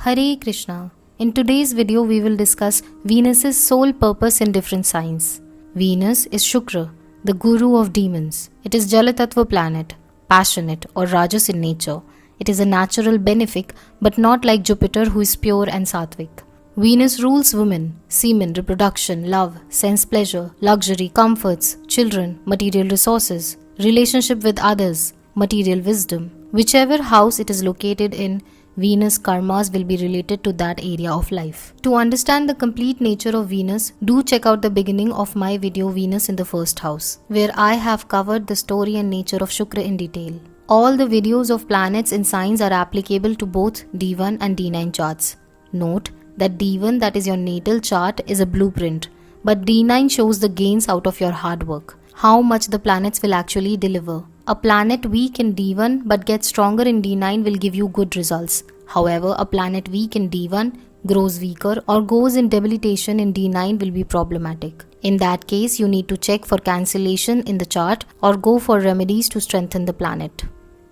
Hare Krishna. In today's video, we will discuss Venus's sole purpose in different signs. Venus is Shukra, the guru of demons. It is Jalatattva planet, passionate or Rajas in nature. It is a natural benefic, but not like Jupiter, who is pure and sattvic. Venus rules women, semen, reproduction, love, sense pleasure, luxury, comforts, children, material resources, relationship with others, material wisdom. Whichever house it is located in, Venus karmas will be related to that area of life. To understand the complete nature of Venus, do check out the beginning of my video Venus in the first house, where I have covered the story and nature of Shukra in detail. All the videos of planets and signs are applicable to both D1 and D9 charts. Note that D1, that is your natal chart, is a blueprint, but D9 shows the gains out of your hard work, how much the planets will actually deliver. A planet weak in D1 but gets stronger in D9 will give you good results. However, a planet weak in D1 grows weaker or goes in debilitation in D9 will be problematic. In that case, you need to check for cancellation in the chart or go for remedies to strengthen the planet.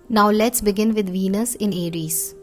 Now let's begin with Venus in Aries.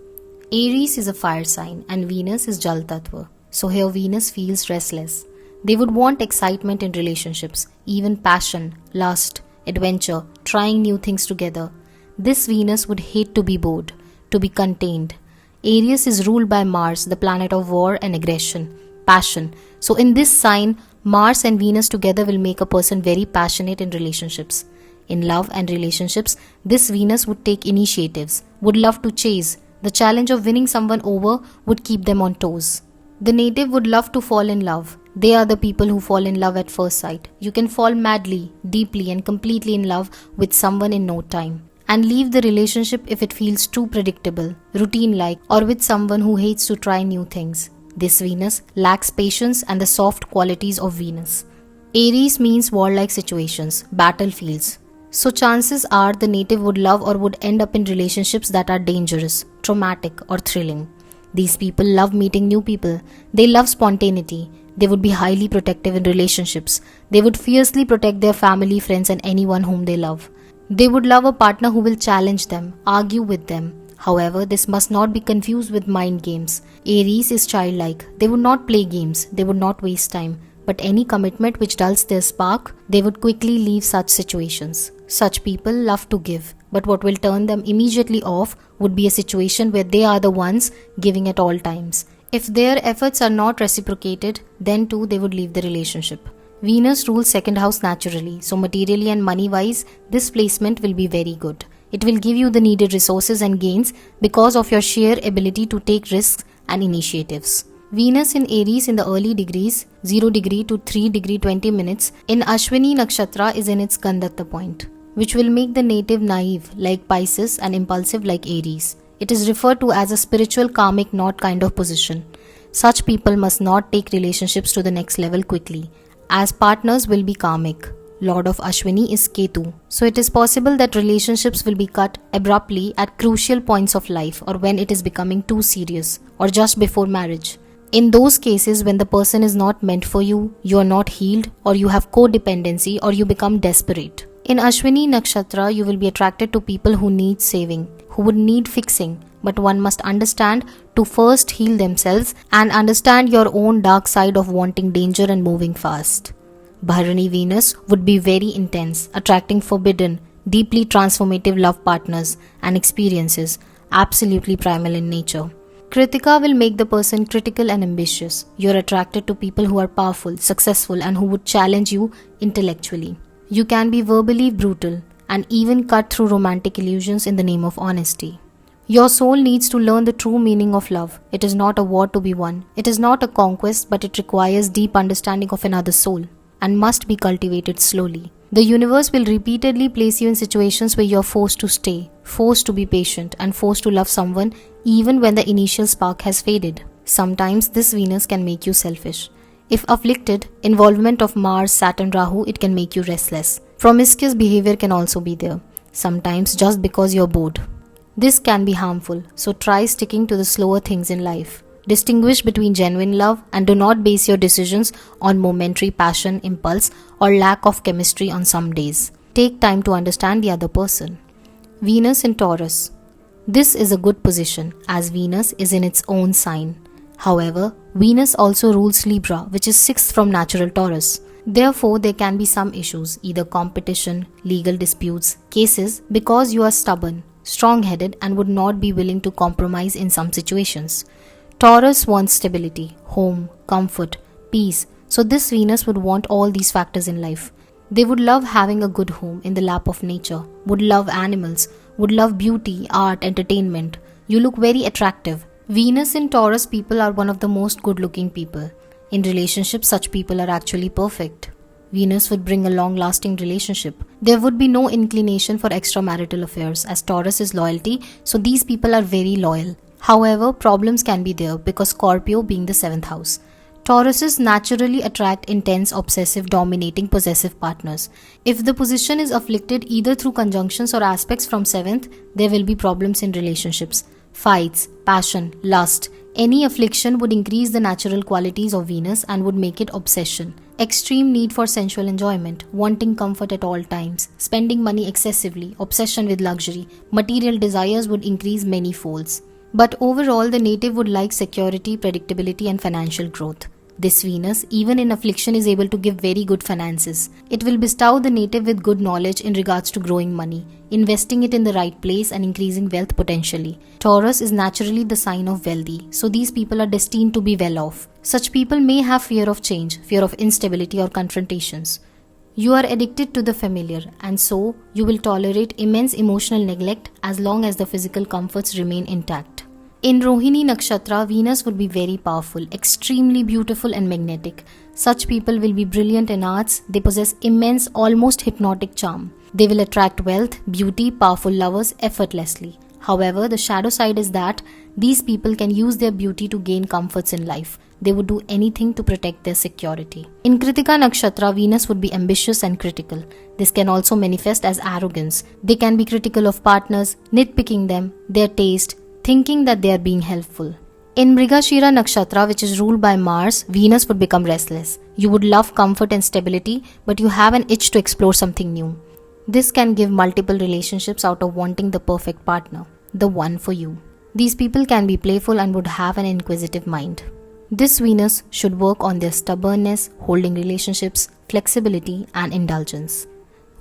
Aries is a fire sign and Venus is Jal Tattva. So here Venus feels restless. They would want excitement in relationships, even passion, lust, adventure, trying new things together. This Venus would hate to be bored, to be contained. Aries is ruled by Mars, the planet of war and aggression, passion. So in this sign, Mars and Venus together will make a person very passionate in relationships. In love and relationships, this Venus would take initiatives, would love to chase. The challenge of winning someone over would keep them on toes. The native would love to fall in love. They are the people who fall in love at first sight. You can fall madly, deeply and completely in love with someone in no time and leave the relationship if it feels too predictable, routine-like, or with someone who hates to try new things. This Venus lacks patience and the soft qualities of Venus. Aries means warlike situations, battlefields. So chances are the native would love or would end up in relationships that are dangerous, traumatic or thrilling. These people love meeting new people. They love spontaneity. They would be highly protective in relationships. They would fiercely protect their family, friends and anyone whom they love. They would love a partner who will challenge them, argue with them. However, this must not be confused with mind games. Aries is childlike. They would not play games. They would not waste time. But any commitment which dulls their spark, they would quickly leave such situations. Such people love to give. But what will turn them immediately off would be a situation where they are the ones giving at all times. If their efforts are not reciprocated, then too they would leave the relationship. Venus rules second house naturally, so materially and money-wise, this placement will be very good. It will give you the needed resources and gains because of your sheer ability to take risks and initiatives. Venus in Aries in the early degrees, 0 degree to 3 degree 20 minutes, in Ashwini Nakshatra is in its Gandatta point, which will make the native naive like Pisces and impulsive like Aries. It is referred to as a spiritual karmic knot kind of position. Such people must not take relationships to the next level quickly, as partners will be karmic. Lord of Ashwini is Ketu. So it is possible that relationships will be cut abruptly at crucial points of life or when it is becoming too serious or just before marriage. In those cases when the person is not meant for you, you are not healed or you have codependency or you become desperate. In Ashwini Nakshatra, you will be attracted to people who need saving, who would need fixing, but one must understand to first heal themselves and understand your own dark side of wanting danger and moving fast. Bharani Venus would be very intense, attracting forbidden, deeply transformative love partners and experiences, absolutely primal in nature. Kritika will make the person critical and ambitious. You are attracted to people who are powerful, successful and who would challenge you intellectually. You can be verbally brutal and even cut through romantic illusions in the name of honesty. Your soul needs to learn the true meaning of love. It is not a war to be won. It is not a conquest, but it requires deep understanding of another's soul and must be cultivated slowly. The universe will repeatedly place you in situations where you are forced to stay, forced to be patient and forced to love someone even when the initial spark has faded. Sometimes this Venus can make you selfish. If afflicted, involvement of Mars, Saturn, Rahu, it can make you restless. Promiscuous behavior can also be there, sometimes just because you're bored. This can be harmful, so try sticking to the slower things in life. Distinguish between genuine love and do not base your decisions on momentary passion, impulse, or lack of chemistry on some days. Take time to understand the other person. Venus in Taurus. This is a good position as Venus is in its own sign. However, Venus also rules Libra, which is 6th from natural Taurus. Therefore, there can be some issues, either competition, legal disputes, cases, because you are stubborn, strong-headed and would not be willing to compromise in some situations. Taurus wants stability, home, comfort, peace. So this Venus would want all these factors in life. They would love having a good home in the lap of nature, would love animals, would love beauty, art, entertainment. You look very attractive. Venus in Taurus people are one of the most good-looking people. In relationships, such people are actually perfect. Venus would bring a long-lasting relationship. There would be no inclination for extramarital affairs as Taurus is loyalty, so these people are very loyal. However, problems can be there because Scorpio being the 7th house. Tauruses naturally attract intense, obsessive, dominating, possessive partners. If the position is afflicted either through conjunctions or aspects from 7th, there will be problems in relationships. Fights, passion, lust. Any affliction would increase the natural qualities of Venus and would make it obsession. Extreme need for sensual enjoyment, wanting comfort at all times, spending money excessively, obsession with luxury, material desires would increase many folds. But overall, the native would like security, predictability and financial growth. This Venus, even in affliction, is able to give very good finances. It will bestow the native with good knowledge in regards to growing money, investing it in the right place and increasing wealth potentially. Taurus is naturally the sign of wealthy, so these people are destined to be well off. Such people may have fear of change, fear of instability or confrontations. You are addicted to the familiar and so you will tolerate immense emotional neglect as long as the physical comforts remain intact. In Rohini Nakshatra, Venus would be very powerful, extremely beautiful and magnetic. Such people will be brilliant in arts. They possess immense, almost hypnotic charm. They will attract wealth, beauty, powerful lovers effortlessly. However, the shadow side is that these people can use their beauty to gain comforts in life. They would do anything to protect their security. In Kritika Nakshatra, Venus would be ambitious and critical. This can also manifest as arrogance. They can be critical of partners, nitpicking them, their taste, thinking that they are being helpful. In Mrigashira Nakshatra, which is ruled by Mars, Venus would become restless. You would love comfort and stability, but you have an itch to explore something new. This can give multiple relationships out of wanting the perfect partner, the one for you. These people can be playful and would have an inquisitive mind. This Venus should work on their stubbornness, holding relationships, flexibility, and indulgence.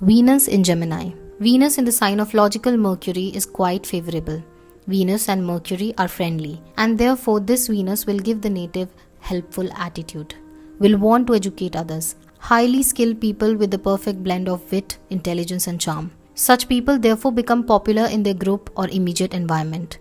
Venus in Gemini. Venus in the sign of logical Mercury is quite favorable. Venus and Mercury are friendly, and therefore this Venus will give the native helpful attitude, will want to educate others, highly skilled people with the perfect blend of wit, intelligence and charm. Such people therefore become popular in their group or immediate environment.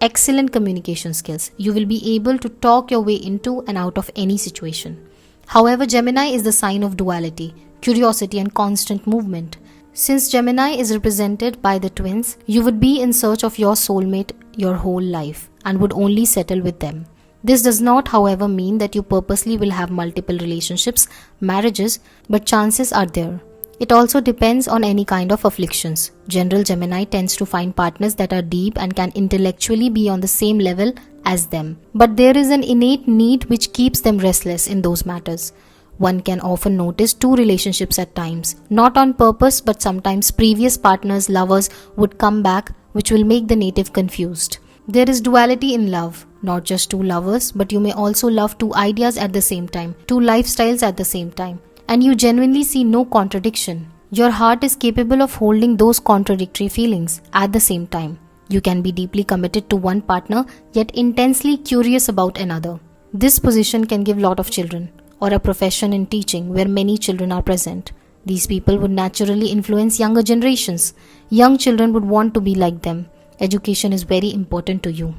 Excellent communication skills. You will be able to talk your way into and out of any situation. However, Gemini is the sign of duality, curiosity and constant movement. Since Gemini is represented by the twins, you would be in search of your soulmate your whole life and would only settle with them. This does not, however, mean that you purposely will have multiple relationships, marriages, but chances are there. It also depends on any kind of afflictions. General Gemini tends to find partners that are deep and can intellectually be on the same level as them. But there is an innate need which keeps them restless in those matters. One can often notice two relationships at times, not on purpose, but sometimes previous partners, lovers would come back, which will make the native confused. There is duality in love, not just two lovers, but you may also love two ideas at the same time, two lifestyles at the same time, and you genuinely see no contradiction. Your heart is capable of holding those contradictory feelings at the same time. You can be deeply committed to one partner, yet intensely curious about another. This position can give lot of children, or a profession in teaching where many children are present. These people would naturally influence younger generations. Young children would want to be like them. Education is very important to you.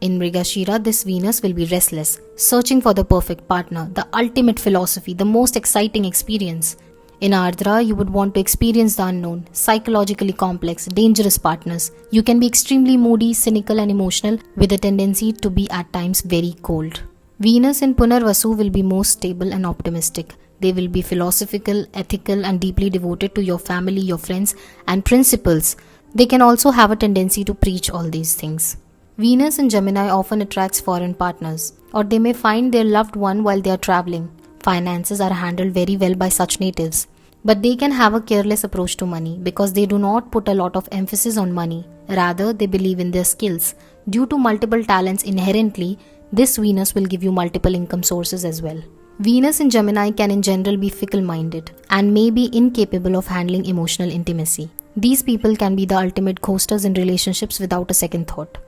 In Mrigashira, this Venus will be restless, searching for the perfect partner, the ultimate philosophy, the most exciting experience. In Ardra, you would want to experience the unknown, psychologically complex, dangerous partners. You can be extremely moody, cynical and emotional with a tendency to be at times very cold. Venus in Punarvasu will be most stable and optimistic. They will be philosophical, ethical and deeply devoted to your family, your friends and principles. They can also have a tendency to preach all these things. Venus in Gemini often attracts foreign partners, or they may find their loved one while they are traveling. Finances are handled very well by such natives. But they can have a careless approach to money because they do not put a lot of emphasis on money. Rather, they believe in their skills. Due to multiple talents inherently, this Venus will give you multiple income sources as well. Venus in Gemini can in general be fickle-minded and may be incapable of handling emotional intimacy. These people can be the ultimate coasters in relationships without a second thought,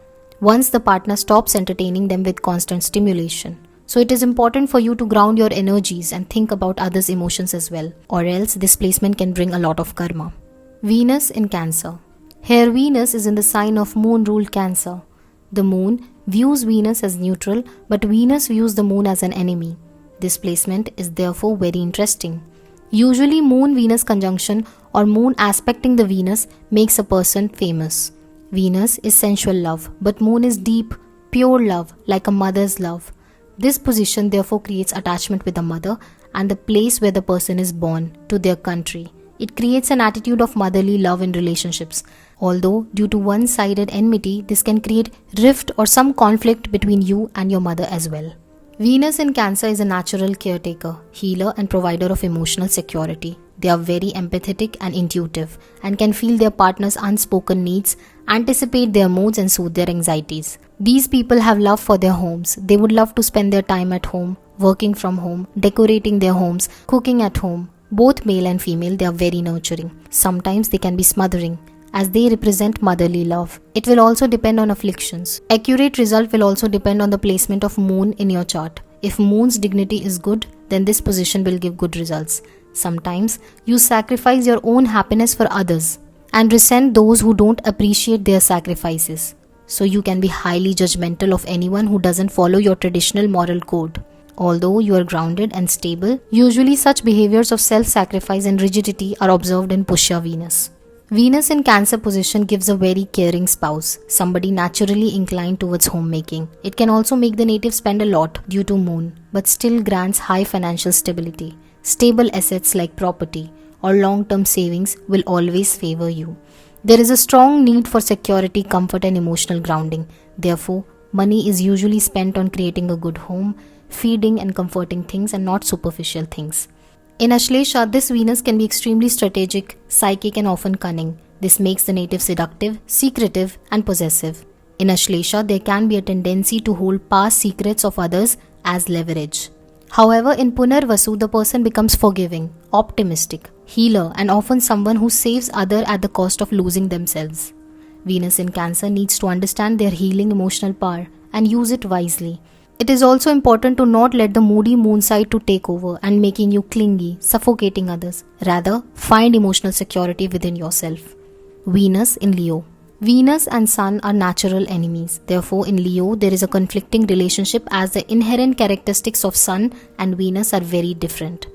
once the partner stops entertaining them with constant stimulation. So it is important for you to ground your energies and think about others' emotions as well, or else this placement can bring a lot of karma. Venus in Cancer. Here Venus is in the sign of moon-ruled Cancer. The moon views Venus as neutral, but Venus views the moon as an enemy. This placement is therefore very interesting. Usually moon-Venus conjunction or moon aspecting the Venus makes a person famous. Venus is sensual love, but moon is deep, pure love, like a mother's love. This position therefore creates attachment with the mother and the place where the person is born, to their country. It creates an attitude of motherly love in relationships. Although due to one-sided enmity, this can create rift or some conflict between you and your mother as well. Venus in Cancer is a natural caretaker, healer and provider of emotional security. They are very empathetic and intuitive and can feel their partner's unspoken needs, anticipate their moods and soothe their anxieties. These people have love for their homes. They would love to spend their time at home, working from home, decorating their homes, cooking at home. Both male and female, they are very nurturing. Sometimes they can be smothering, as they represent motherly love. It will also depend on afflictions. Accurate result will also depend on the placement of moon in your chart. If moon's dignity is good, then this position will give good results. Sometimes you sacrifice your own happiness for others and resent those who don't appreciate their sacrifices. So you can be highly judgmental of anyone who doesn't follow your traditional moral code. Although you are grounded and stable, usually such behaviors of self-sacrifice and rigidity are observed in Pushya Venus. Venus in Cancer position gives a very caring spouse, somebody naturally inclined towards homemaking. It can also make the native spend a lot due to moon, but still grants high financial stability. Stable assets like property or long-term savings will always favor you. There is a strong need for security, comfort and emotional grounding. Therefore, money is usually spent on creating a good home, feeding and comforting things and not superficial things. In Ashlesha, this Venus can be extremely strategic, psychic and often cunning. This makes the native seductive, secretive and possessive. In Ashlesha, there can be a tendency to hold past secrets of others as leverage. However, in Punarvasu, the person becomes forgiving, optimistic, healer and often someone who saves others at the cost of losing themselves. Venus in Cancer needs to understand their healing emotional power and use it wisely. It is also important to not let the moody moon side to take over and making you clingy, suffocating others. Rather, find emotional security within yourself. Venus in Leo. Venus and Sun are natural enemies. Therefore, in Leo, there is a conflicting relationship as the inherent characteristics of Sun and Venus are very different.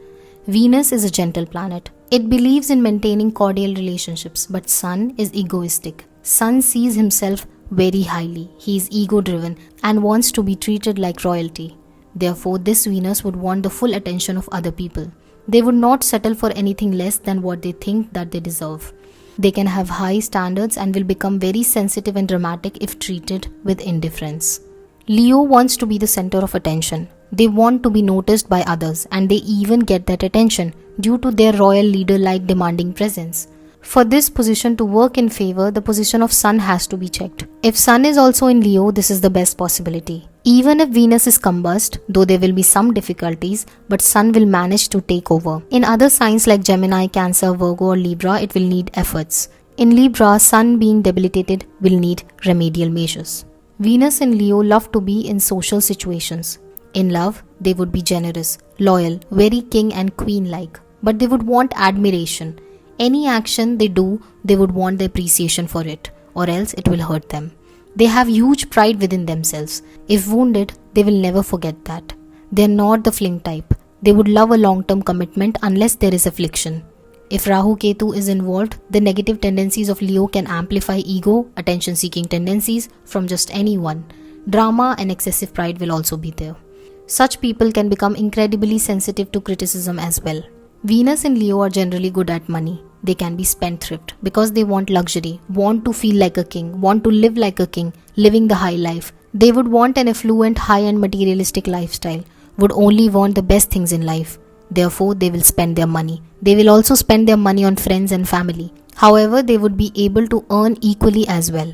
Venus is a gentle planet. It believes in maintaining cordial relationships, but Sun is egoistic. Sun sees himself very highly. He is ego-driven and wants to be treated like royalty. Therefore, this Venus would want the full attention of other people. They would not settle for anything less than what they think that they deserve. They can have high standards and will become very sensitive and dramatic if treated with indifference. Leo wants to be the center of attention. They want to be noticed by others and they even get that attention due to their royal leader-like demanding presence. For this position to work in favor, the position of Sun has to be checked. If Sun is also in Leo, this is the best possibility. Even if Venus is combust, though there will be some difficulties, but Sun will manage to take over. In other signs like Gemini, Cancer, Virgo or Libra, it will need efforts. In Libra, Sun being debilitated will need remedial measures. Venus in Leo love to be in social situations. In love, they would be generous, loyal, very king and queen-like, but they would want admiration. Any action they do, they would want the appreciation for it, or else it will hurt them. They have huge pride within themselves. If wounded, they will never forget that. They are not the fling type. They would love a long-term commitment unless there is affliction. If Rahu Ketu is involved, the negative tendencies of Leo can amplify ego, attention-seeking tendencies from just anyone. Drama and excessive pride will also be there. Such people can become incredibly sensitive to criticism as well. Venus and Leo are generally good at money. They can be spendthrift because they want luxury, want to feel like a king, want to live like a king, living the high life. They would want an affluent, high-end materialistic lifestyle, would only want the best things in life. Therefore, they will spend their money. They will also spend their money on friends and family. However, they would be able to earn equally as well.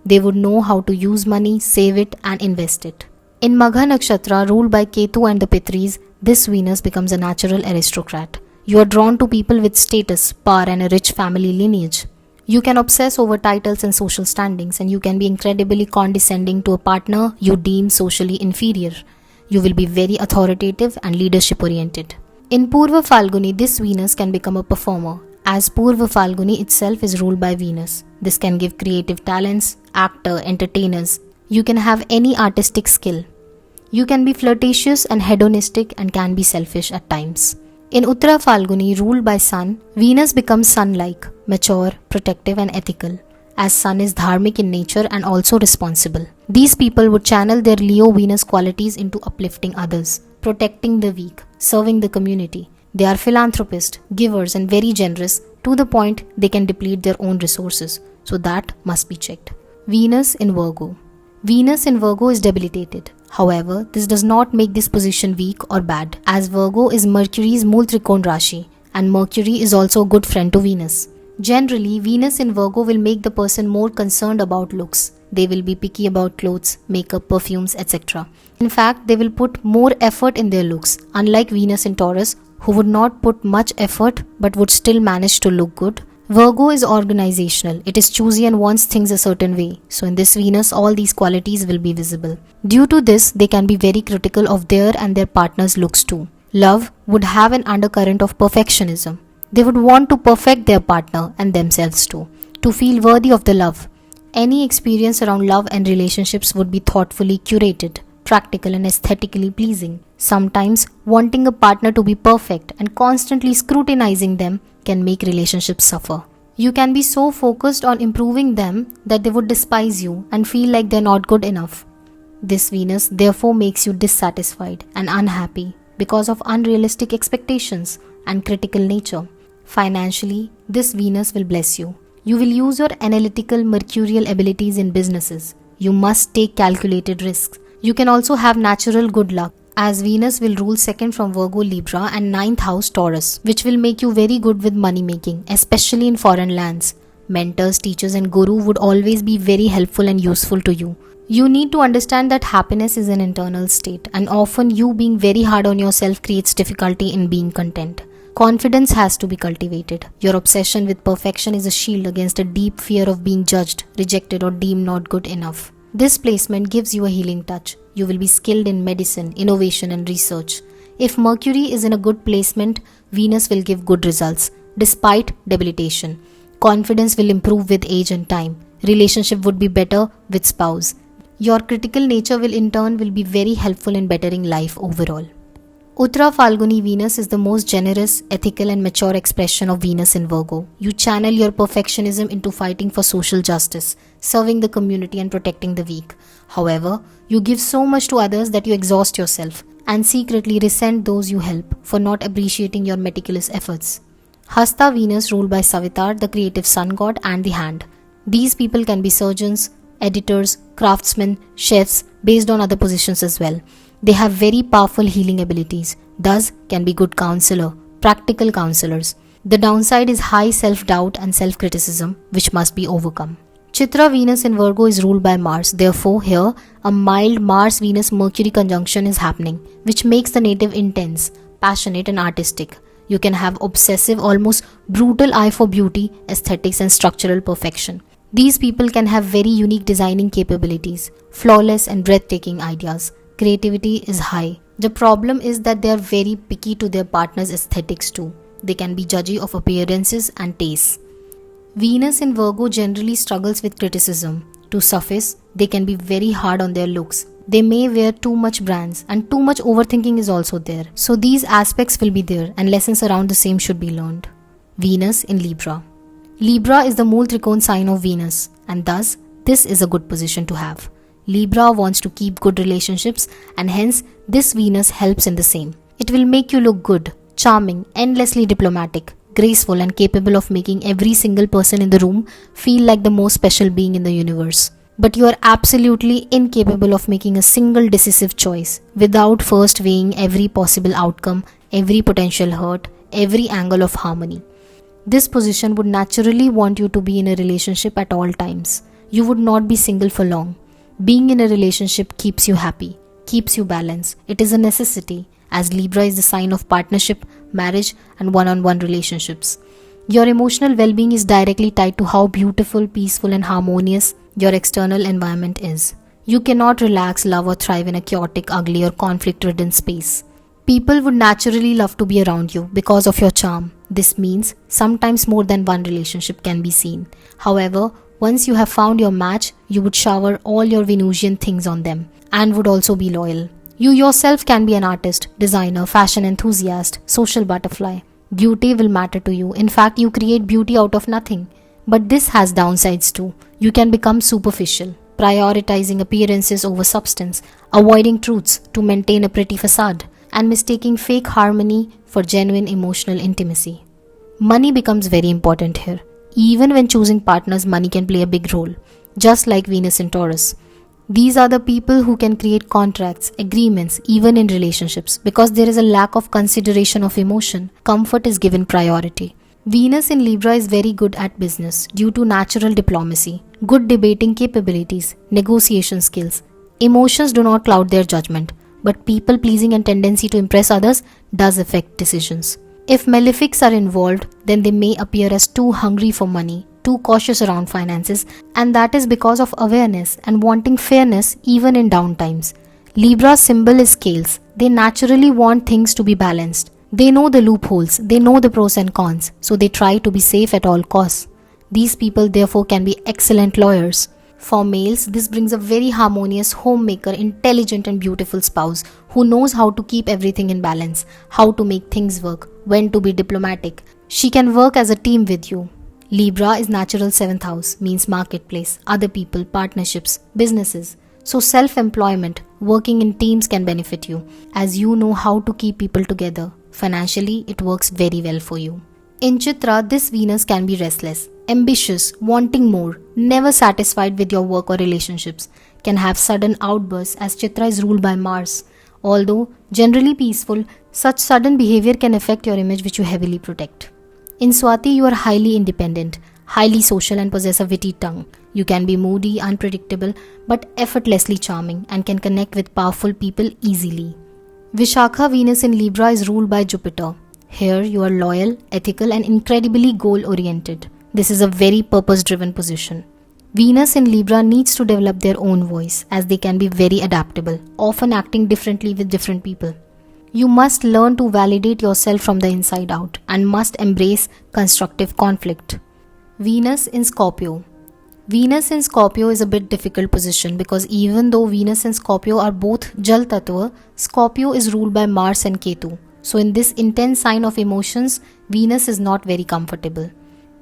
They would know how to use money, save it and invest it. In Magha Nakshatra, ruled by Ketu and the Pitris, this Venus becomes a natural aristocrat. You are drawn to people with status, power and a rich family lineage. You can obsess over titles and social standings, and you can be incredibly condescending to a partner you deem socially inferior. You will be very authoritative and leadership oriented. In Purva Falguni, this Venus can become a performer, as Purva Falguni itself is ruled by Venus. This can give creative talents, actor, entertainers. You can have any artistic skill. You can be flirtatious and hedonistic and can be selfish at times. In Uttara Falguni, ruled by Sun, Venus becomes sun-like, mature, protective and ethical, as Sun is dharmic in nature and also responsible. These people would channel their Leo-Venus qualities into uplifting others, protecting the weak, serving the community. They are philanthropists, givers and very generous, to the point they can deplete their own resources, so that must be checked. Venus in Virgo. Venus in Virgo is debilitated. However, this does not make this position weak or bad, as Virgo is Mercury's Mool Trikon Rashi and Mercury is also a good friend to Venus. Generally, Venus in Virgo will make the person more concerned about looks. They will be picky about clothes, makeup, perfumes, etc. In fact, they will put more effort in their looks, unlike Venus in Taurus, who would not put much effort but would still manage to look good. Virgo is organizational. It is choosy and wants things a certain way. So in this Venus, all these qualities will be visible. Due to this, they can be very critical of their and their partner's looks too. Love would have an undercurrent of perfectionism. They would want to perfect their partner and themselves too, to feel worthy of the love. Any experience around love and relationships would be thoughtfully curated, practical and aesthetically pleasing. Sometimes wanting a partner to be perfect and constantly scrutinizing them can make relationships suffer. You can be so focused on improving them that they would despise you and feel like they're not good enough. This Venus therefore makes you dissatisfied and unhappy because of unrealistic expectations and critical nature. Financially, this Venus will bless you. You will use your analytical mercurial abilities in businesses. You must take calculated risks. You can also have natural good luck, as Venus will rule second from Virgo, Libra and 9th house Taurus, which will make you very good with money making, especially in foreign lands. Mentors, teachers and guru would always be very helpful and useful to you. You need to understand that happiness is an internal state, and often you being very hard on yourself creates difficulty in being content. Confidence has to be cultivated. Your obsession with perfection is a shield against a deep fear of being judged, rejected or deemed not good enough. This placement gives you a healing touch. You will be skilled in medicine, innovation and research. If Mercury is in a good placement, Venus will give good results, despite debilitation. Confidence will improve with age and time. Relationship would be better with spouse. Your critical nature will in turn be very helpful in bettering life overall. Uttara Falguni Venus is the most generous, ethical and mature expression of Venus in Virgo. You channel your perfectionism into fighting for social justice, serving the community and protecting the weak. However, you give so much to others that you exhaust yourself and secretly resent those you help for not appreciating your meticulous efforts. Hasta Venus ruled by Savitar, the creative sun god and the hand. These people can be surgeons, editors, craftsmen, chefs, based on other positions as well. They have very powerful healing abilities, thus can be good counselor, practical counselors. The downside is high self-doubt and self-criticism, which must be overcome. Chitra Venus in Virgo is ruled by Mars. Therefore, here a mild Mars-Venus-Mercury conjunction is happening, which makes the native intense, passionate and artistic. You can have obsessive, almost brutal eye for beauty, aesthetics and structural perfection. These people can have very unique designing capabilities, flawless and breathtaking ideas. Creativity is high. The problem is that they are very picky to their partner's aesthetics too. They can be judgy of appearances and tastes. Venus in Virgo generally struggles with criticism. To suffice, they can be very hard on their looks. They may wear too much brands and too much overthinking is also there. So these aspects will be there and lessons around the same should be learned. Venus in Libra. Libra is the Mool Trikon sign of Venus and thus this is a good position to have. Libra wants to keep good relationships and hence this Venus helps in the same. It will make you look good, charming, endlessly diplomatic, graceful and capable of making every single person in the room feel like the most special being in the universe. But you are absolutely incapable of making a single decisive choice without first weighing every possible outcome every potential hurt, every angle of harmony. This position would naturally want you to be in a relationship at all times. You would not be single for long. Being in a relationship keeps you happy, keeps you balanced. It is a necessity, as Libra is the sign of partnership, marriage, and one-on-one relationships. Your emotional well-being is directly tied to how beautiful, peaceful, and harmonious your external environment is. You cannot relax, love, or thrive in a chaotic, ugly, or conflict-ridden space. People would naturally love to be around you because of your charm. This means sometimes more than one relationship can be seen. However, once you have found your match, you would shower all your Venusian things on them and would also be loyal. You yourself can be an artist, designer, fashion enthusiast, social butterfly. Beauty will matter to you. In fact, you create beauty out of nothing. But this has downsides too. You can become superficial, prioritizing appearances over substance, avoiding truths to maintain a pretty facade, and mistaking fake harmony for genuine emotional intimacy. Money becomes very important here. Even when choosing partners, money can play a big role, just like Venus in Taurus. These are the people who can create contracts, agreements, even in relationships, because there is a lack of consideration of emotion. Comfort is given priority. Venus in Libra is very good at business due to natural diplomacy, good debating capabilities, negotiation skills. Emotions do not cloud their judgment, but people pleasing and tendency to impress others does affect decisions. If malefics are involved, then they may appear as too hungry for money, too cautious around finances, and that is because of awareness and wanting fairness even in down times. Libra's symbol is scales. They naturally want things to be balanced. They know the loopholes, they know the pros and cons, so they try to be safe at all costs. These people therefore can be excellent lawyers. For males, this brings a very harmonious homemaker, intelligent and beautiful spouse who knows how to keep everything in balance, how to make things work, when to be diplomatic. She can work as a team with you. Libra is natural 7th house, means marketplace, other people, partnerships, businesses. So self-employment, working in teams can benefit you, as you know how to keep people together. Financially, it works very well for you. In Chitra, this Venus can be restless, ambitious, wanting more, never satisfied with your work or relationships, can have sudden outbursts as Chitra is ruled by Mars. Although generally peaceful, such sudden behavior can affect your image which you heavily protect. In Swati, you are highly independent, highly social and possess a witty tongue. You can be moody, unpredictable, but effortlessly charming and can connect with powerful people easily. Vishakha, Venus in Libra is ruled by Jupiter. Here you are loyal, ethical and incredibly goal-oriented. This is a very purpose-driven position. Venus in Libra needs to develop their own voice as they can be very adaptable, often acting differently with different people. You must learn to validate yourself from the inside out and must embrace constructive conflict. Venus in Scorpio. Venus in Scorpio is a bit difficult position because even though Venus and Scorpio are both Jal Tattva, Scorpio is ruled by Mars and Ketu. So in this intense sign of emotions, Venus is not very comfortable.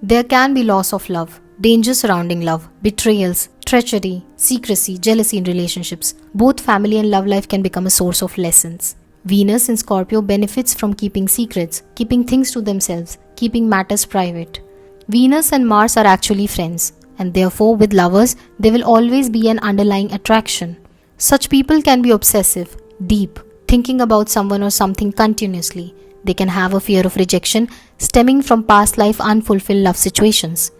There can be loss of love, danger surrounding love, betrayals, treachery, secrecy, jealousy in relationships. Both family and love life can become a source of lessons. Venus in Scorpio benefits from keeping secrets, keeping things to themselves, keeping matters private. Venus and Mars are actually friends, and therefore with lovers, there will always be an underlying attraction. Such people can be obsessive, deep, thinking about someone or something continuously. They can have a fear of rejection stemming from past life unfulfilled love situations.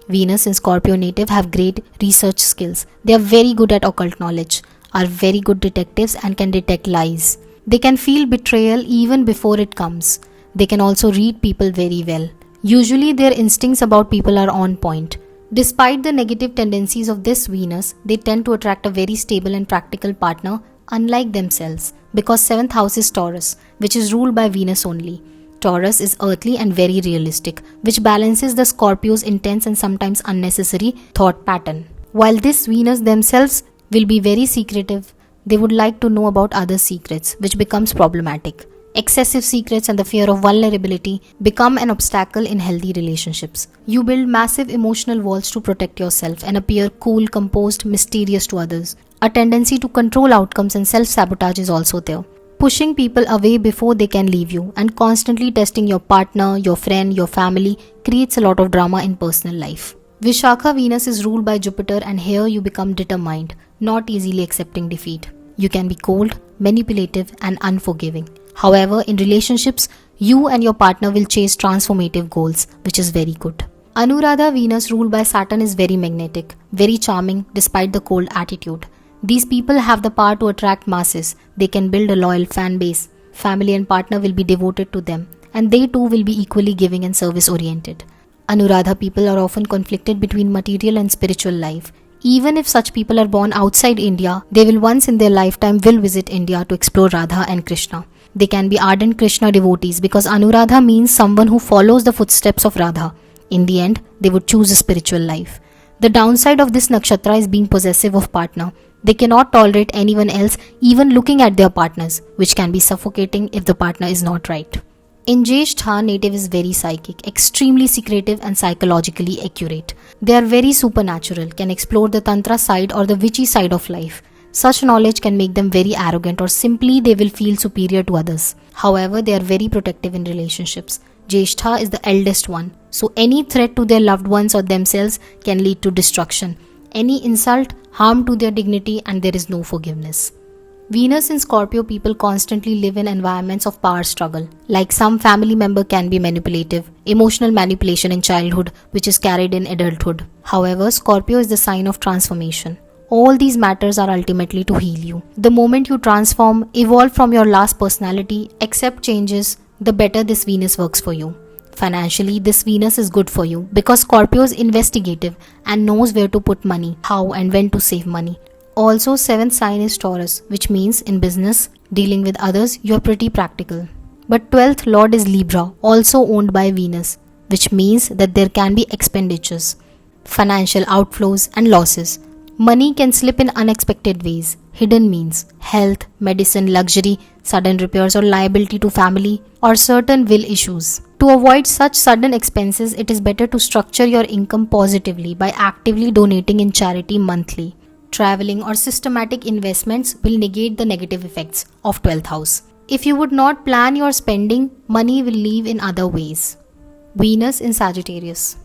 Venus in Scorpio native have great research skills. They are very good at occult knowledge, are very good detectives and can detect lies. They can feel betrayal even before it comes. They can also read people very well. Usually their instincts about people are on point. Despite the negative tendencies of this Venus, they tend to attract a very stable and practical partner unlike themselves, because 7th house is Taurus, which is ruled by Venus only. Taurus is earthly and very realistic, which balances the Scorpio's intense and sometimes unnecessary thought pattern. While this Venus themselves will be very secretive, they would like to know about others' secrets, which becomes problematic. Excessive secrets and the fear of vulnerability become an obstacle in healthy relationships. You build massive emotional walls to protect yourself and appear cool, composed, mysterious to others. A tendency to control outcomes and self-sabotage is also there. Pushing people away before they can leave you and constantly testing your partner, your friend, your family creates a lot of drama in personal life. Vishakha Venus is ruled by Jupiter, and here you become determined, not easily accepting defeat. You can be cold, manipulative and unforgiving. However, in relationships, you and your partner will chase transformative goals, which is very good. Anuradha Venus ruled by Saturn is very magnetic, very charming despite the cold attitude. These people have the power to attract masses. They can build a loyal fan base. Family and partner will be devoted to them, and they too will be equally giving and service oriented. Anuradha people are often conflicted between material and spiritual life. Even if such people are born outside India, they will once in their lifetime will visit India to explore Radha and Krishna. They can be ardent Krishna devotees because Anuradha means someone who follows the footsteps of Radha. In the end, they would choose a spiritual life. The downside of this nakshatra is being possessive of partner. They cannot tolerate anyone else even looking at their partners, which can be suffocating if the partner is not right. In Jyeshtha, native is very psychic, extremely secretive and psychologically accurate. They are very supernatural, can explore the tantra side or the witchy side of life. Such knowledge can make them very arrogant or simply they will feel superior to others. However, they are very protective in relationships. Jyeshtha is the eldest one, so any threat to their loved ones or themselves can lead to destruction. Any insult, harm to their dignity, and there is no forgiveness. Venus in Scorpio people constantly live in environments of power struggle. Like some family member can be manipulative, emotional manipulation in childhood which is carried in adulthood. However, Scorpio is the sign of transformation. All these matters are ultimately to heal you. The moment you transform, evolve from your last personality, accept changes, the better this Venus works for you. Financially, this Venus is good for you because Scorpio is investigative and knows where to put money, how and when to save money. Also, 7th sign is Taurus, which means in business, dealing with others, you are pretty practical. But 12th lord is Libra, also owned by Venus, which means that there can be expenditures, financial outflows and losses. Money can slip in unexpected ways, hidden means, health, medicine, luxury, sudden repairs or liability to family, or certain will issues. To avoid such sudden expenses, it is better to structure your income positively by actively donating in charity monthly. Traveling or systematic investments will negate the negative effects of 12th house. If you would not plan your spending, money will leave in other ways. Venus in Sagittarius.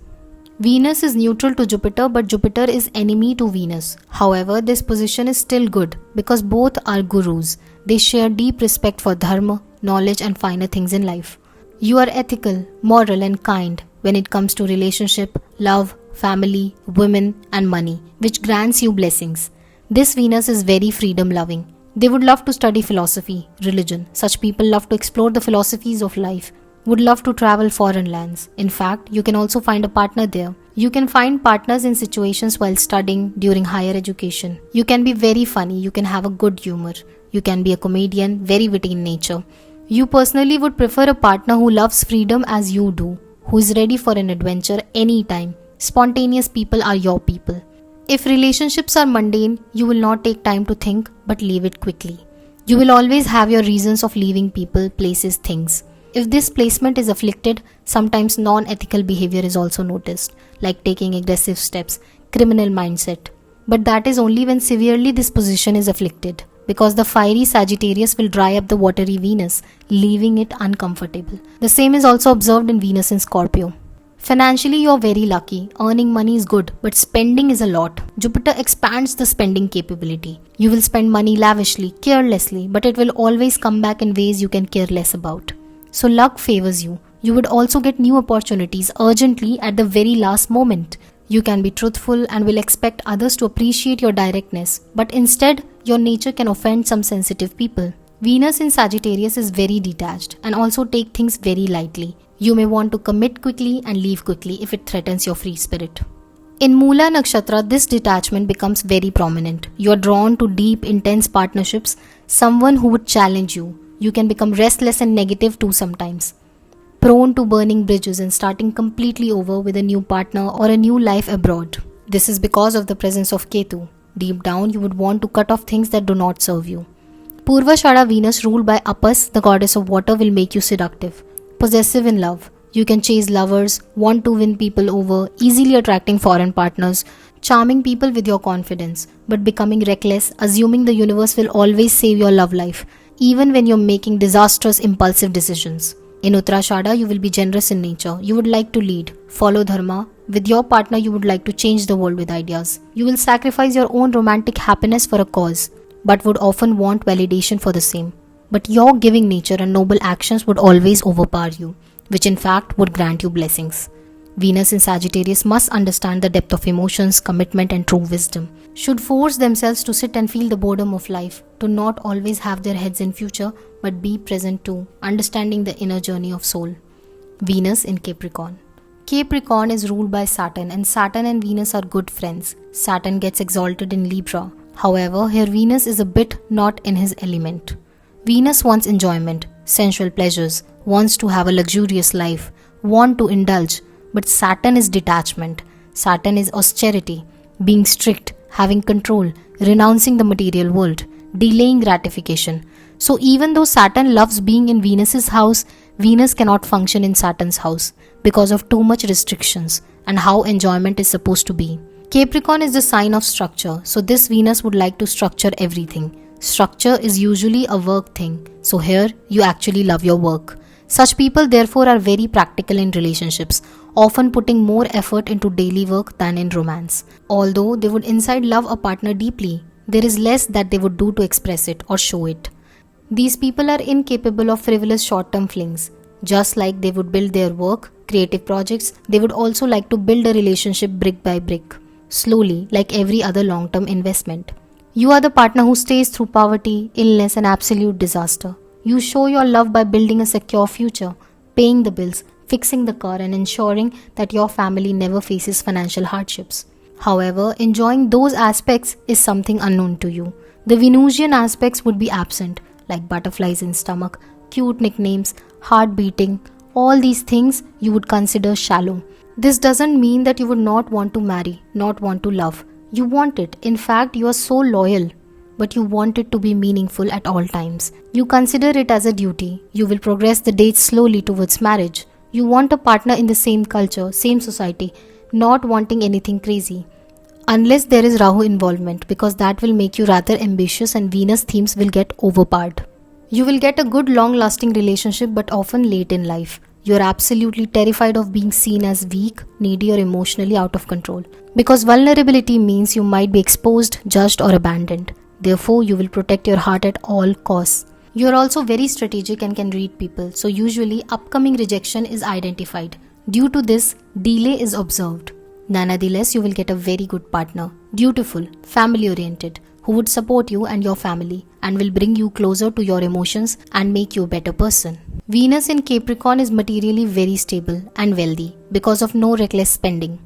Venus is neutral to Jupiter, but Jupiter is enemy to Venus. However, this position is still good because both are gurus. They share deep respect for dharma, knowledge and finer things in life. You are ethical, moral and kind when it comes to relationship, love, family, women and money, which grants you blessings. This Venus is very freedom loving. They would love to study philosophy, religion. Such people love to explore the philosophies of life, would love to travel foreign lands. In fact, you can also find a partner there. You can find partners in situations while studying, during higher education. You can be very funny, you can have a good humor. You can be a comedian, very witty in nature. You personally would prefer a partner who loves freedom as you do, who is ready for an adventure anytime. Spontaneous people are your people. If relationships are mundane, you will not take time to think but leave it quickly. You will always have your reasons of leaving people, places, things. If this placement is afflicted, sometimes non-ethical behavior is also noticed, like taking aggressive steps, criminal mindset. But that is only when severely this position is afflicted, because the fiery Sagittarius will dry up the watery Venus, leaving it uncomfortable. The same is also observed in Venus in Scorpio. Financially, you are very lucky. Earning money is good, but spending is a lot. Jupiter expands the spending capability. You will spend money lavishly, carelessly, but it will always come back in ways you can care less about. So luck favors you. You would also get new opportunities urgently at the very last moment. You can be truthful and will expect others to appreciate your directness, but instead, your nature can offend some sensitive people. Venus in Sagittarius is very detached and also take things very lightly. You may want to commit quickly and leave quickly if it threatens your free spirit. In Mula Nakshatra, this detachment becomes very prominent. You are drawn to deep, intense partnerships, someone who would challenge you. You can become restless and negative too sometimes. Prone to burning bridges and starting completely over with a new partner or a new life abroad. This is because of the presence of Ketu. Deep down, you would want to cut off things that do not serve you. Purvashada Venus ruled by Apas, the goddess of water, will make you seductive. Possessive in love. You can chase lovers, want to win people over, easily attracting foreign partners, charming people with your confidence, but becoming reckless, assuming the universe will always save your love life, even when you're making disastrous, impulsive decisions. In Uttarashada, you will be generous in nature. You would like to lead, follow dharma. With your partner, you would like to change the world with ideas. You will sacrifice your own romantic happiness for a cause, but would often want validation for the same. but your giving nature and noble actions would always overpower you, which in fact would grant you blessings. Venus in Sagittarius must understand the depth of emotions, commitment, and true wisdom. Should force themselves to sit and feel the boredom of life, to not always have their heads in future, but be present too, understanding the inner journey of soul. Venus in Capricorn. Capricorn is ruled by Saturn, and Saturn and Venus are good friends. Saturn gets exalted in Libra. However, here Venus is a bit not in his element. Venus wants enjoyment, sensual pleasures, wants to have a luxurious life, want to indulge, but Saturn is detachment. Saturn is austerity, being strict, having control, renouncing the material world, delaying gratification. So even though Saturn loves being in Venus's house, Venus cannot function in Saturn's house because of too much restrictions and how enjoyment is supposed to be. Capricorn is the sign of structure, so this Venus would like to structure everything. Structure is usually a work thing, so here you actually love your work. Such people therefore are very practical in relationships, often putting more effort into daily work than in romance. Although they would inside love a partner deeply, there is less that they would do to express it or show it. These people are incapable of frivolous short-term flings. Just like they would build their work, creative projects, they would also like to build a relationship brick by brick, slowly, like every other long-term investment. You are the partner who stays through poverty, illness, and absolute disaster. You show your love by building a secure future, paying the bills, fixing the car, and ensuring that your family never faces financial hardships. However, enjoying those aspects is something unknown to you. The Venusian aspects would be absent, like butterflies in stomach, cute nicknames, heart beating. All these things you would consider shallow. This doesn't mean that you would not want to marry, not want to love. You want it. In fact, you are so loyal, but you want it to be meaningful at all times. You consider it as a duty. You will progress the dates slowly towards marriage. You want a partner in the same culture, same society, not wanting anything crazy. Unless there is Rahu involvement, because that will make you rather ambitious and Venus themes will get overpowered. You will get a good long-lasting relationship, but often late in life. You are absolutely terrified of being seen as weak, needy, or emotionally out of control. Because vulnerability means you might be exposed, judged, or abandoned. Therefore, you will protect your heart at all costs. You are also very strategic and can read people, so usually upcoming rejection is identified. Due to this, delay is observed. Nonetheless, you will get a very good partner, dutiful, family-oriented, who would support you and your family and will bring you closer to your emotions and make you a better person. Venus in Capricorn is materially very stable and wealthy because of no reckless spending.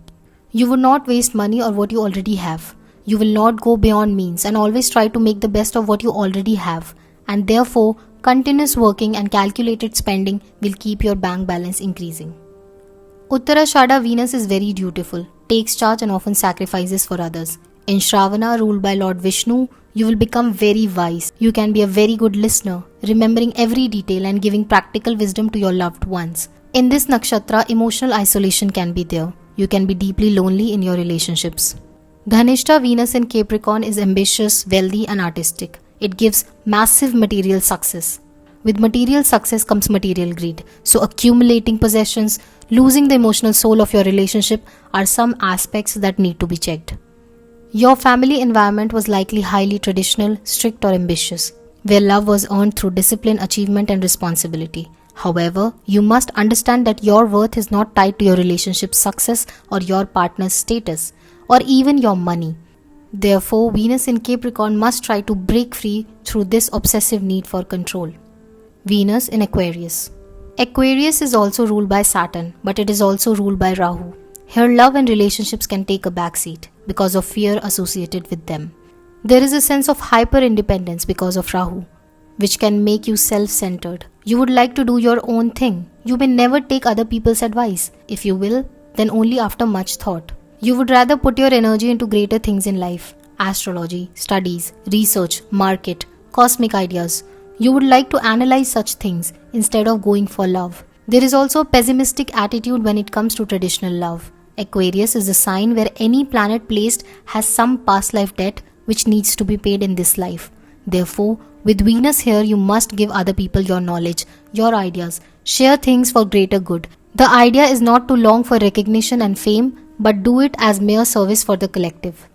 You would not waste money or what you already have. You will not go beyond means and always try to make the best of what you already have, and therefore continuous working and calculated spending will keep your bank balance increasing. Uttarashada Venus is very dutiful, takes charge and often sacrifices for others. In Shravana, ruled by Lord Vishnu, you will become very wise. You can be a very good listener, remembering every detail and giving practical wisdom to your loved ones. In this nakshatra, emotional isolation can be there. You can be deeply lonely in your relationships. Dhanishta Venus in Capricorn is ambitious, wealthy and artistic. It gives massive material success. With material success comes material greed. So accumulating possessions, losing the emotional soul of your relationship are some aspects that need to be checked. Your family environment was likely highly traditional, strict or ambitious, where love was earned through discipline, achievement and responsibility. However, you must understand that your worth is not tied to your relationship's success or your partner's status or even your money. Therefore, Venus in Capricorn must try to break free through this obsessive need for control. Venus in Aquarius. Aquarius is also ruled by Saturn, but it is also ruled by Rahu. Here, love and relationships can take a backseat because of fear associated with them. There is a sense of hyper-independence because of Rahu, which can make you self-centered. You would like to do your own thing. You may never take other people's advice. If you will, then only after much thought. You would rather put your energy into greater things in life. Astrology, studies, research, market, cosmic ideas. You would like to analyze such things instead of going for love. There is also a pessimistic attitude when it comes to traditional love. Aquarius is a sign where any planet placed has some past life debt which needs to be paid in this life. Therefore, with Venus here, you must give other people your knowledge, your ideas, share things for greater good. The idea is not to long for recognition and fame, but do it as mere service for the collective.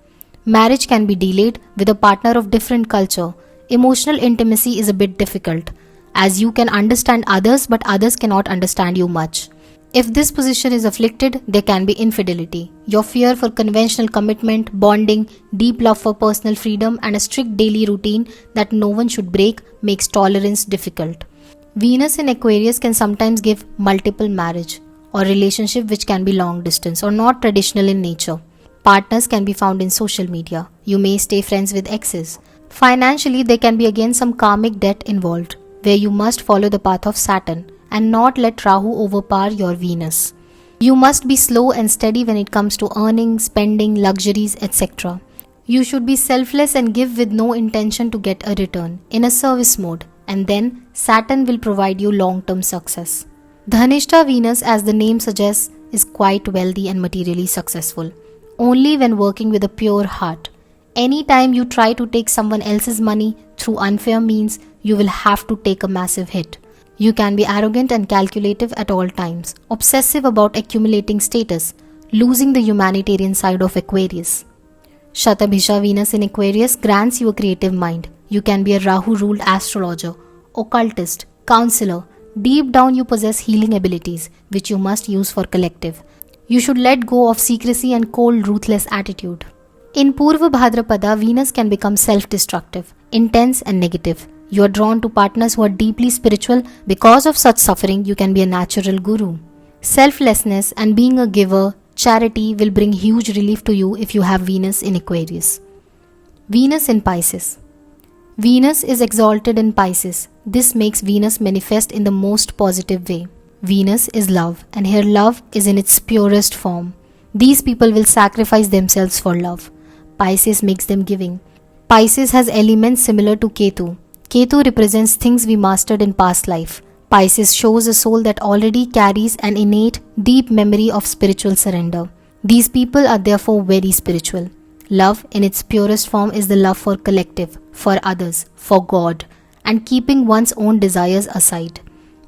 Marriage can be delayed with a partner of different culture. Emotional intimacy is a bit difficult, as you can understand others but others cannot understand you much. If this position is afflicted, there can be infidelity. Your fear for conventional commitment, bonding, deep love for personal freedom, and a strict daily routine that no one should break makes tolerance difficult. Venus in Aquarius can sometimes give multiple marriage or relationship which can be long distance or not traditional in nature. Partners can be found in social media. You may stay friends with exes. Financially, there can be again some karmic debt involved, where you must follow the path of Saturn and not let Rahu overpower your Venus. You must be slow and steady when it comes to earning, spending, luxuries, etc. You should be selfless and give with no intention to get a return, in a service mode, and then Saturn will provide you long-term success. Dhanishta Venus, as the name suggests, is quite wealthy and materially successful, only when working with a pure heart. Anytime you try to take someone else's money through unfair means, you will have to take a massive hit. You can be arrogant and calculative at all times, obsessive about accumulating status, losing the humanitarian side of Aquarius. Shatabhisha Venus in Aquarius grants you a creative mind. You can be a Rahu-ruled astrologer, occultist, counselor. Deep down you possess healing abilities, which you must use for collective. You should let go of secrecy and cold, ruthless attitude. In Purva Bhadrapada, Venus can become self-destructive, intense and negative. You are drawn to partners who are deeply spiritual. Because of such suffering, you can be a natural guru. Selflessness and being a giver, charity will bring huge relief to you if you have Venus in Aquarius. Venus in Pisces. Venus is exalted in Pisces. This makes Venus manifest in the most positive way. Venus is love, and here love is in its purest form. These people will sacrifice themselves for love. Pisces makes them giving. Pisces has elements similar to Ketu. Ketu represents things we mastered in past life. Pisces shows a soul that already carries an innate, deep memory of spiritual surrender. These people are therefore very spiritual. Love in its purest form is the love for collective, for others, for God, and keeping one's own desires aside.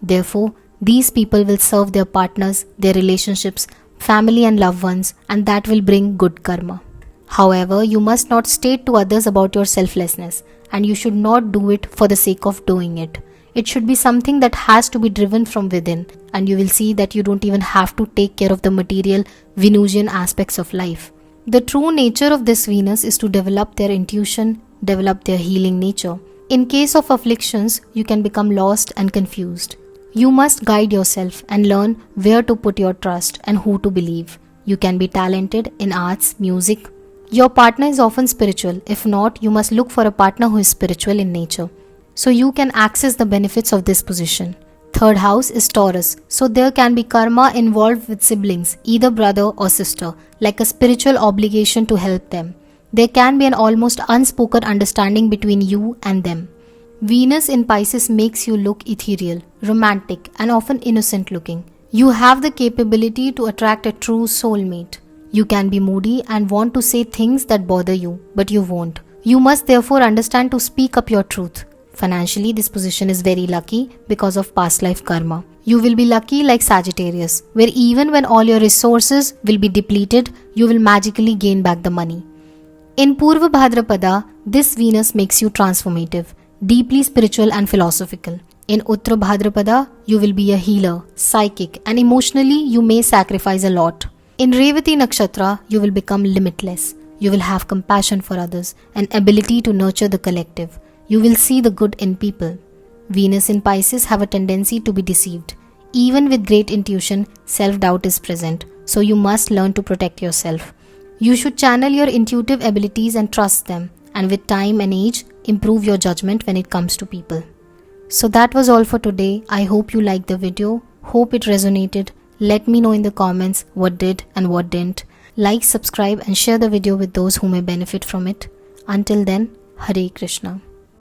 Therefore, these people will serve their partners, their relationships, family and loved ones, and that will bring good karma. However, you must not state to others about your selflessness, and you should not do it for the sake of doing it. It should be something that has to be driven from within, and you will see that you don't even have to take care of the material Venusian aspects of life. The true nature of this Venus is to develop their intuition, develop their healing nature. In case of afflictions, you can become lost and confused. You must guide yourself and learn where to put your trust and who to believe. You can be talented in arts, music. Your partner is often spiritual. If not, you must look for a partner who is spiritual in nature, so you can access the benefits of this position. Third house is Taurus, so there can be karma involved with siblings, either brother or sister, like a spiritual obligation to help them. There can be an almost unspoken understanding between you and them. Venus in Pisces makes you look ethereal, romantic, and often innocent looking. You have the capability to attract a true soulmate. You can be moody and want to say things that bother you, but you won't. You must therefore understand to speak up your truth. Financially, this position is very lucky because of past life karma. You will be lucky like Sagittarius, where even when all your resources will be depleted, you will magically gain back the money. In Purva Bhadrapada, this Venus makes you transformative, deeply spiritual and philosophical. In Uttar Bhadrapada, you will be a healer, psychic, and emotionally you may sacrifice a lot. In Revati Nakshatra, you will become limitless. You will have compassion for others and ability to nurture the collective. You will see the good in people. Venus in Pisces have a tendency to be deceived. Even with great intuition, self-doubt is present, so you must learn to protect yourself. You should channel your intuitive abilities and trust them, and with time and age, improve your judgment when it comes to people. So that was all for today. I hope you liked the video. Hope it resonated. Let me know in the comments what did and what didn't. Like, subscribe and share the video with those who may benefit from it. Until then, Hare Krishna.